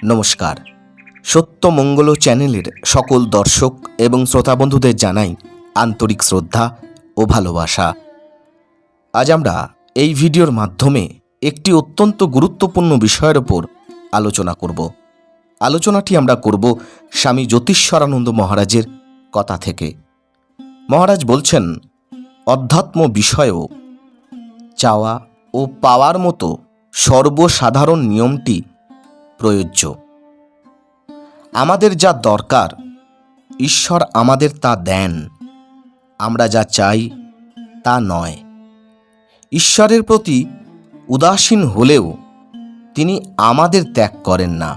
নমস্কার। সত্য মঙ্গল চ্যানেলের সকল দর্শক এবং শ্রোতা বন্ধুদের জানাই আন্তরিক শ্রদ্ধা ও ভালোবাসা। আজ আমরা এই ভিডিওর মাধ্যমে একটি অত্যন্ত গুরুত্বপূর্ণ বিষয়ের ওপর আলোচনা করব। আলোচনাটি আমরা করব স্বামী জ্যোতিষ্বরানন্দ মহারাজের কথা থেকে। মহারাজ বলছেন, অধ্যাত্ম বিষয়েও চাওয়া ও পাওয়ার মতো সর্বসাধারণ নিয়মটি প্রযোজ্য। আমাদের যা দরকার ঈশ্বর আমাদের তা দেন, আমরা যা চাই তা নয়। ঈশ্বরের প্রতি উদাসীন হলেও তিনি আমাদের ত্যাগ করেন না।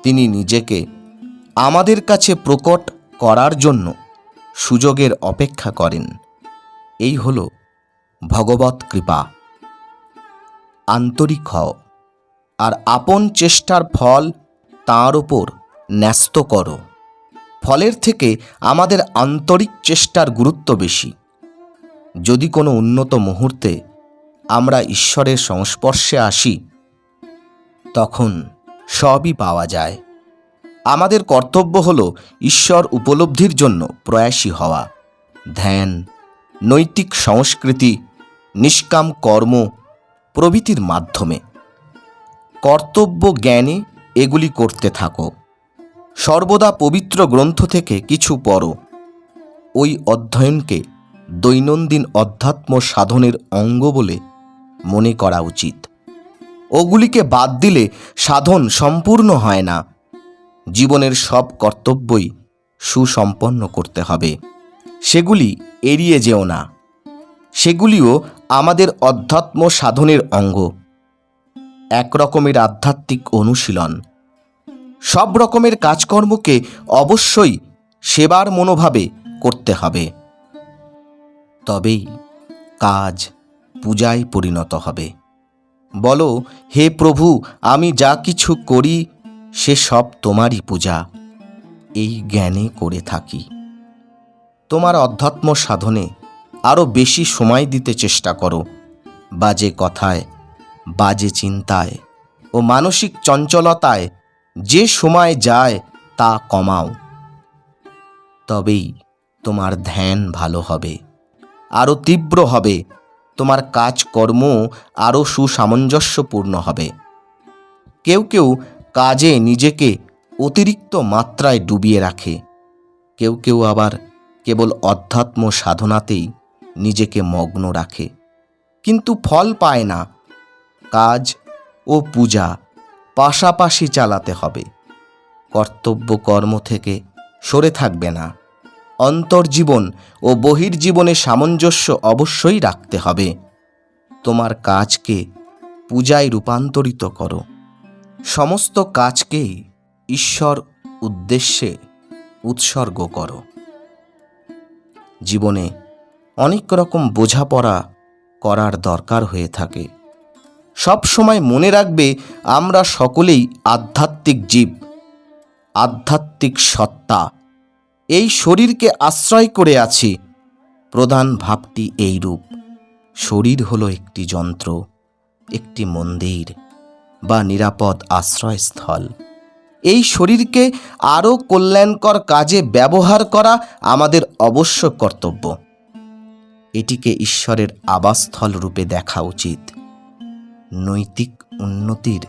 তিনি নিজেকে আমাদের কাছে প্রকট করার জন্য সুযোগের অপেক্ষা করেন। এই হল ভগবৎ কৃপা। আন্তরিক হও আর আপন চেষ্টার ফল তাঁর ওপর ন্যস্ত করো। ফলের থেকে আমাদের আন্তরিক চেষ্টার গুরুত্ব বেশি। যদি কোনো উন্নত মুহূর্তে আমরা ঈশ্বরের সংস্পর্শে আসি, তখন সবই পাওয়া যায়। আমাদের কর্তব্য হল ঈশ্বর উপলব্ধির জন্য প্রয়াসী হওয়া। ধ্যান, নৈতিক সংস্কৃতি, নিষ্কাম কর্ম প্রভৃতির মাধ্যমে কর্তব্য জ্ঞানে এগুলি করতে থাকো। সর্বদা পবিত্র গ্রন্থ থেকে কিছু পড়ো। ওই অধ্যয়নকে দৈনন্দিন অধ্যাত্ম সাধনের অঙ্গ বলে মনে করা উচিত। ওগুলিকে বাদ দিলে সাধন সম্পূর্ণ হয় না। জীবনের সব কর্তব্যই সুসম্পন্ন করতে হবে। সেগুলি এড়িয়ে যেও না। সেগুলিও আমাদের অধ্যাত্ম সাধনের অঙ্গ, এক রকমের আধ্যাত্মিক অনুশীলন। সব রকমের কাজকর্মকে অবশ্যই সেবার মনোভাবে করতে হবে, তবেই কাজ পূজায় পরিণত হবে। বলো, হে প্রভু, আমি যা কিছু করি সে সব তোমারই পূজা। এই জ্ঞানে করে থাকি। তোমার অধ্যাত্ম সাধনে আরও বেশি সময় দিতে চেষ্টা করো। বাজে কথায়, বাজে চিন্তায় ও মানসিক চঞ্চলতায় যে সময় যায় তা কমাও। তবেই তোমার ধ্যান ভালো হবে, আরও তীব্র হবে। তোমার কাজকর্ম আরও সুসামঞ্জস্যপূর্ণ হবে। কেউ কেউ কাজে নিজেকে অতিরিক্ত মাত্রায় ডুবিয়ে রাখে। কেউ কেউ আবার কেবল অধ্যাত্ম সাধনাতেই নিজেকে মগ্ন রাখে, কিন্তু ফল পায় না। কাজ ও পূজা পাশাপাশি চালাতে হবে। কর্তব্য কর্ম থেকে সরে থাকবে না। অন্তর্জীবন ও বহির্জীবনে সামঞ্জস্য অবশ্যই রাখতে হবে। তোমার কাজকে পূজায় রূপান্তরিত করো। সমস্ত কাজকেই ঈশ্বর উদ্দেশ্যে উৎসর্গ করো। জীবনে অনেক রকম বোঝাপড়া করার দরকার হয়ে থাকে। সব সময় মনে রাখবে, আমরা সকলেই আধ্যাত্মিক জীব, আধ্যাত্মিক সত্তা। এই শরীরকে আশ্রয় করে আছি। প্রধান ভাবটি এইরূপ। শরীর হলো একটি যন্ত্র, একটি মন্দির বা নিরাপদ আশ্রয়স্থল। এই শরীরকে আরও কল্যাণকর কাজে ব্যবহার করা আমাদের অবশ্য কর্তব্য। এটিকে ঈশ্বরের আবাসস্থল রূপে দেখা উচিত। নৈতিক উন্নতির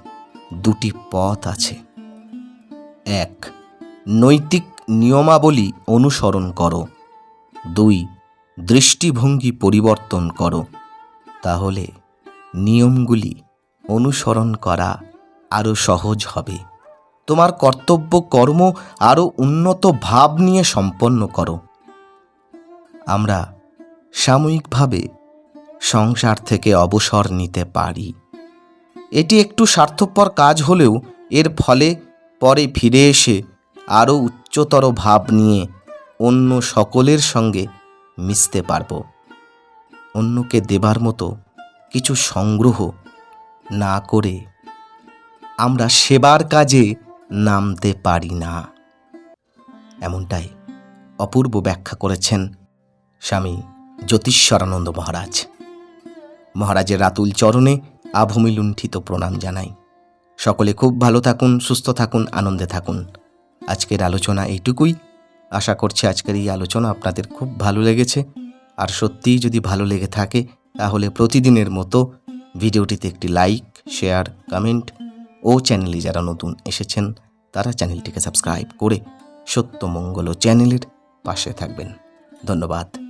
দুটি পথ আছে। 1. নৈতিক নিয়মাবলী অনুসরণ করো। 2. দৃষ্টিভঙ্গি পরিবর্তন করো। তাহলে নিয়মগুলি অনুসরণ করা আরও সহজ হবে। তোমার কর্তব্য কর্ম আরও উন্নত ভাব নিয়ে সম্পন্ন করো। আমরা সাময়িকভাবে সংসার থেকে অবসর নিতে পারি। এটি একটু স্বার্থপর কাজ হলেও এর ফলে পরে ফিরে এসে আরও উচ্চতর ভাব নিয়ে অন্য সকলের সঙ্গে মিশতে পারব। অন্যকে দেবার মতো কিছু সংগ্রহ না করে আমরা সেবার কাজে নামতে পারি না। এমনটাই অপূর্ব ব্যাখ্যা করেছেন স্বামী জ্যোতিষ্বরানন্দ মহারাজ। মহারাজের রাতুল চরণে আভূমি লুণ্ঠিত প্রণাম জানাই। সকলে খুব ভালো থাকুন, সুস্থ থাকুন, আনন্দে থাকুন। আজকের আলোচনা এইটুকুই। আশা করছি আজকের এই আলোচনা আপনাদের খুব ভালো লেগেছে। আর সত্যিই যদি ভালো লেগে থাকে তাহলে প্রতিদিনের মতো ভিডিওটিতে একটি লাইক, শেয়ার, কমেন্ট ও চ্যানেলে যারা নতুন এসেছেন তারা চ্যানেলটিকে সাবস্ক্রাইব করে সত্যমঙ্গল চ্যানেলের পাশে থাকবেন। ধন্যবাদ।